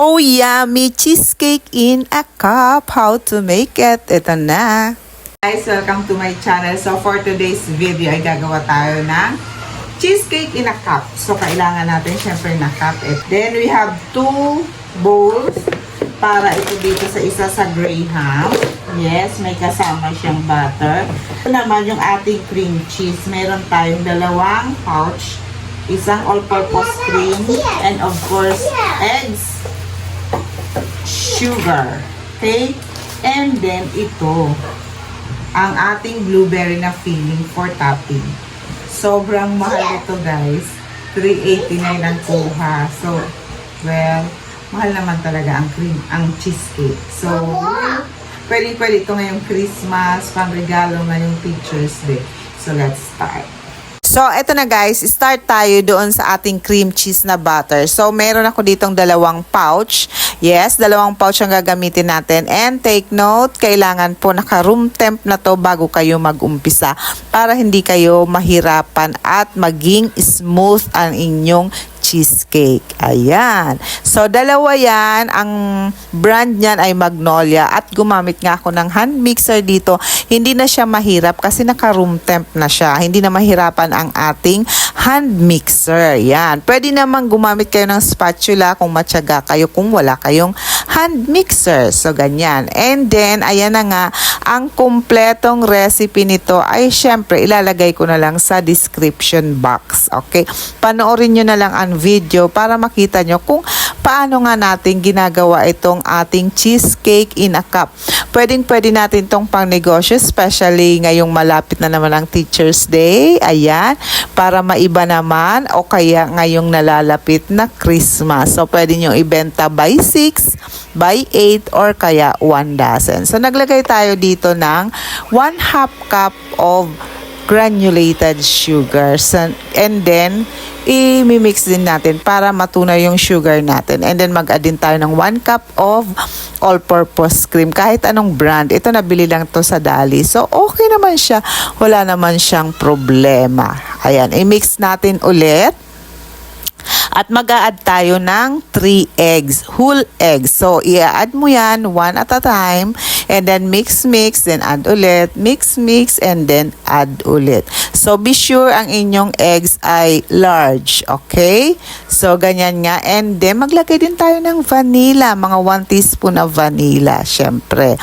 Oh, yummy cheesecake in a cup. How to make it? Ito na. Guys, welcome to my channel. So, for today's video ay gagawa tayo ng cheesecake in a cup. So, kailangan natin syempre na cup. And then, we have 2 bowls para ito dito sa isa sa Graham. Yes, may kasama siyang butter. Ito naman yung ating cream cheese. Meron tayong 2 pouch, isang all-purpose cream, and of course, eggs, sugar, okay? And then ito, ang ating blueberry na filling for topping. Sobrang mahal ito, guys. $3.89 ang kuha. So, well, mahal naman talaga ang cheesecake. So, pwede ito ngayong Christmas, pang-regalo ngayong Teacher's Day. So, let's start. So, eto na guys, start tayo doon sa ating cream cheese na butter. So, meron ako ditong 2 pouch. Yes, 2 pouch ang gagamitin natin. And take note, kailangan po naka-room temp na to bago kayo mag-umpisa para hindi kayo mahirapan at maging smooth ang inyong cheesecake. Ayan. So, 2 yan. Ang brand niyan ay Magnolia at gumamit nga ako ng hand mixer dito. Hindi na siya mahirap kasi naka-room temp na siya. Hindi na mahirapan ang ating hand mixer. Yan. Pwede naman gumamit kayo ng spatula kung matyaga kayo, kung wala kayong hand mixer. So, ganyan. And then, ayan na nga, ang kumpletong recipe nito ay syempre ilalagay ko na lang sa description box. Okay? Panoorin nyo na lang ang video para makita nyo kung paano nga natin ginagawa itong ating cheesecake in a cup. Pwede natin itong pang negosyo, especially ngayong malapit na naman ang Teacher's Day. Ayan, para maiba naman o kaya ngayong nalalapit na Christmas. So, pwede nyo ibenta by 6, by 8, or kaya 1 dozen. So, naglagay tayo dito ng 1/2 cup of granulated sugar. And then, i-mix din natin para matunay yung sugar natin. And then, mag-add din tayo ng 1 cup of all-purpose cream. Kahit anong brand. Ito, nabili lang to sa Dali. So, okay naman siya. Wala naman siyang problema. Ayan, i-mix natin ulit. At mag-a-add tayo ng 3 eggs, whole eggs. So, i-add mo yan 1 at a time. And then, mix, then add ulit. Mix, and then add ulit. So, be sure ang inyong eggs ay large. Okay? So, ganyan nga. And then, maglagay din tayo ng vanilla. Mga 1 teaspoon of vanilla, syempre.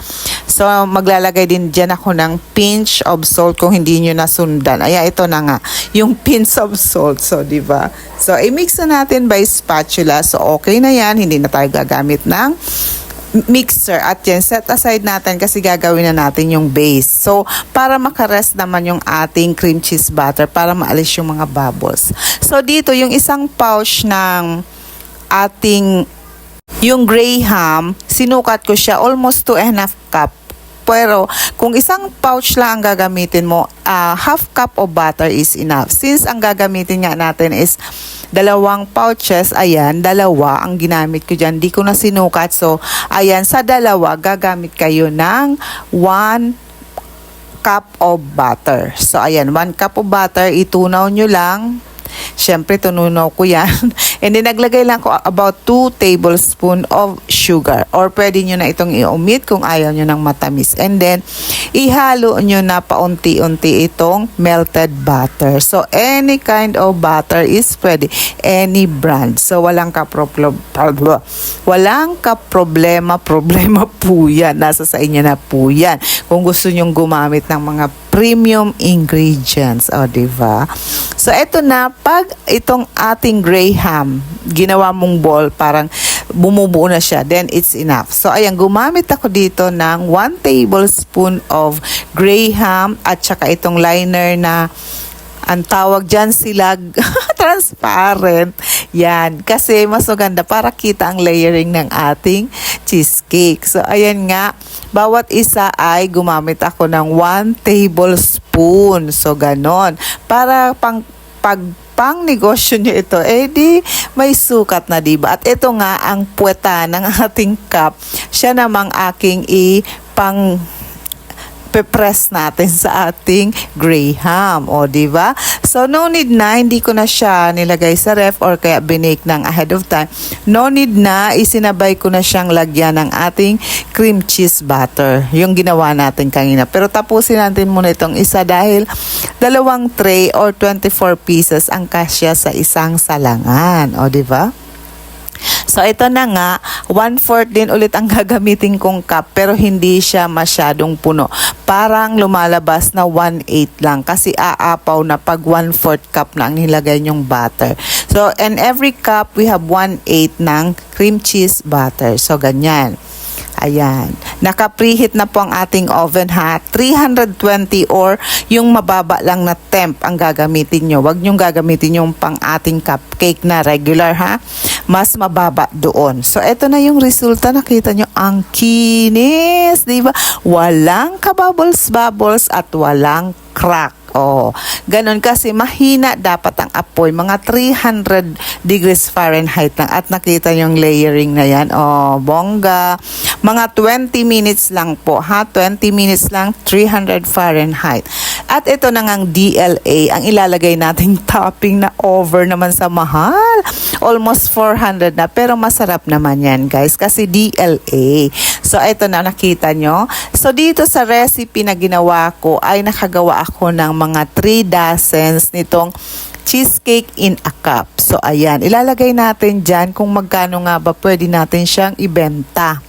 So, maglalagay din dyan ako ng pinch of salt kung hindi nyo nasundan. Ayan, ito na nga. Yung pinch of salt. So, diba? So, i-mix na natin by spatula. So, okay na yan. Hindi na tayo gagamit ng mixer. At yan, set aside natin kasi gagawin na natin yung base. So, para makarest naman yung ating cream cheese butter para maalis yung mga bubbles. So, dito, yung isang pouch ng ating yung Graham, sinukat ko siya almost 2.5 cup. Pero, kung isang pouch lang ang gagamitin mo, 1/2 cup of butter is enough. Since ang gagamitin nga natin is 2 pouches, ayan, 2 ang ginamit ko dyan. Di ko na sinukat. So, ayan, sa 2, gagamit kayo ng 1 cup of butter. So, ayan, 1 cup of butter, itunaw nyo lang. Siyempre, tununaw ko yan. And then, naglagay lang ko about 2 tablespoon of sugar. Or pwede nyo na itong i-omit kung ayaw nyo ng matamis. And then, ihalo nyo na paunti-unti itong melted butter. So, any kind of butter is pwede. Any brand. So, walang problema po yan. Nasa sa inyo na po yan. Kung gusto nyong gumamit ng mga premium ingredients. O, diba? So, eto na. Pag itong ating Graham, ginawa mong ball, parang bumubuo na siya, then it's enough. So, ayan, gumamit ako dito ng 1 tablespoon of Graham at saka itong liner na ang tawag dyan silag transparent. Yan. Kasi mas maganda para kita ang layering ng ating cheesecake. So, ayan nga. Bawat isa ay gumamit ako ng 1 tablespoon. So, ganon. Para pang negosyo nyo ito, di may sukat na, diba? At ito nga ang puweta ng ating cup. Siya namang aking ipe-press natin sa ating graham. O, di ba? So, no need na, hindi ko na siya nilagay sa ref or kaya binake ng ahead of time. No need na, isinabay ko na siyang lagyan ng ating cream cheese butter. Yung ginawa natin kanina. Pero tapusin natin muna itong isa dahil dalawang tray or 24 pieces ang kasya sa isang salangan. O, di ba? So, ito na nga, 1/4 din ulit ang gagamitin kong cup pero hindi siya masyadong puno. Parang lumalabas na 1/8 lang kasi aapaw na pag 1/4 cup na ang nilagay nyong butter. So, in every cup, we have 1/8 ng cream cheese butter. So, ganyan. Ayan. Naka-preheat na po ang ating oven ha. 320 or yung mababa lang na temp ang gagamitin nyo. Huwag nyong gagamitin yung pang ating cupcake na regular ha. Mas mababa doon. So, ito na yung resulta. Nakita nyo, ang kinis. Diba? Walang kabubbles-bubbles at walang crack. Oh, ganun kasi mahina dapat ang apoy, mga 300 degrees Fahrenheit lang at nakita yung layering na yan. Oh, bongga. Mga 20 minutes lang po, ha? 20 minutes lang, 300 Fahrenheit. At ito na ngang DLA, ang ilalagay nating topping na over naman sa mahal. Almost 400 na, pero masarap naman yan, guys, kasi DLA. So, ito na, nakita nyo. So, dito sa recipe na ginawa ko, ay nakagawa ako ng mga 3 dozens nitong cheesecake in a cup. So, ayan, ilalagay natin dyan kung magkano nga ba pwede natin siyang ibenta.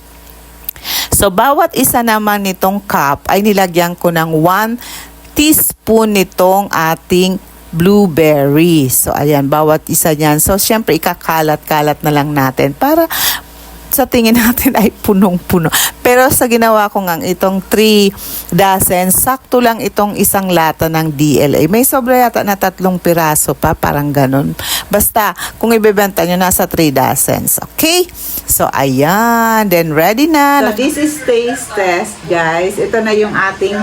So, bawat isa naman nitong cup ay nilagyan ko ng 1 teaspoon nitong ating blueberry. So, ayan, bawat isa niyan. So, syempre, ikakalat-kalat na lang natin para sa tingin natin ay punong-puno. Pero sa ginawa ko nga itong 3 dozen, sakto lang itong isang lata ng DLA. May sobra yata na 3 piraso pa, parang ganun. Basta, kung ibebenta nyo, nasa 3 dozens. Okay? So, ayan. Then, ready na. So, this is taste test, guys. Ito na yung ating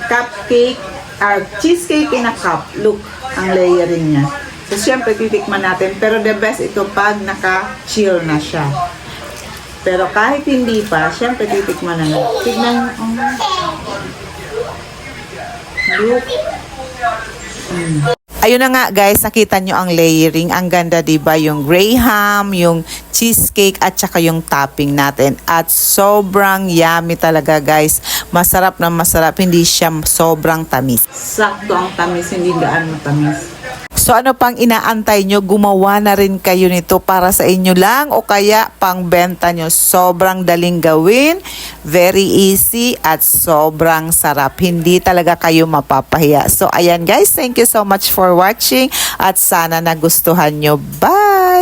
cupcake, or cheesecake in a cup. Look, ang layering niya. So, syempre, titikman natin. Pero the best ito pag naka-chill na siya. Pero kahit hindi pa, syempre titikman na natin. Tignan nyo. Look. Ayun na nga guys, nakita nyo ang layering. Ang ganda diba? Yung graham, yung cheesecake at saka yung topping natin. At sobrang yummy talaga guys. Masarap na masarap. Hindi siya sobrang tamis. Sakto ang tamis, hindi gaano tamis. So ano pang inaantay nyo? Gumawa na rin kayo nito para sa inyo lang o kaya pang benta nyo. Sobrang daling gawin, very easy at sobrang sarap. Hindi talaga kayo mapapahiya. So ayan guys, thank you so much for watching at sana nagustuhan nyo. Bye!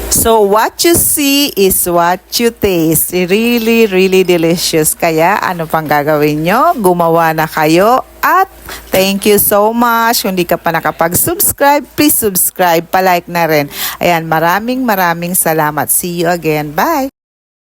So what you see is what you taste. Really, really delicious. Kaya ano pang gagawin nyo? Gumawa na kayo at thank you so much. Kung di ka pa nakapag-subscribe, please subscribe, palike na rin. Ayan, maraming salamat. See you again. Bye!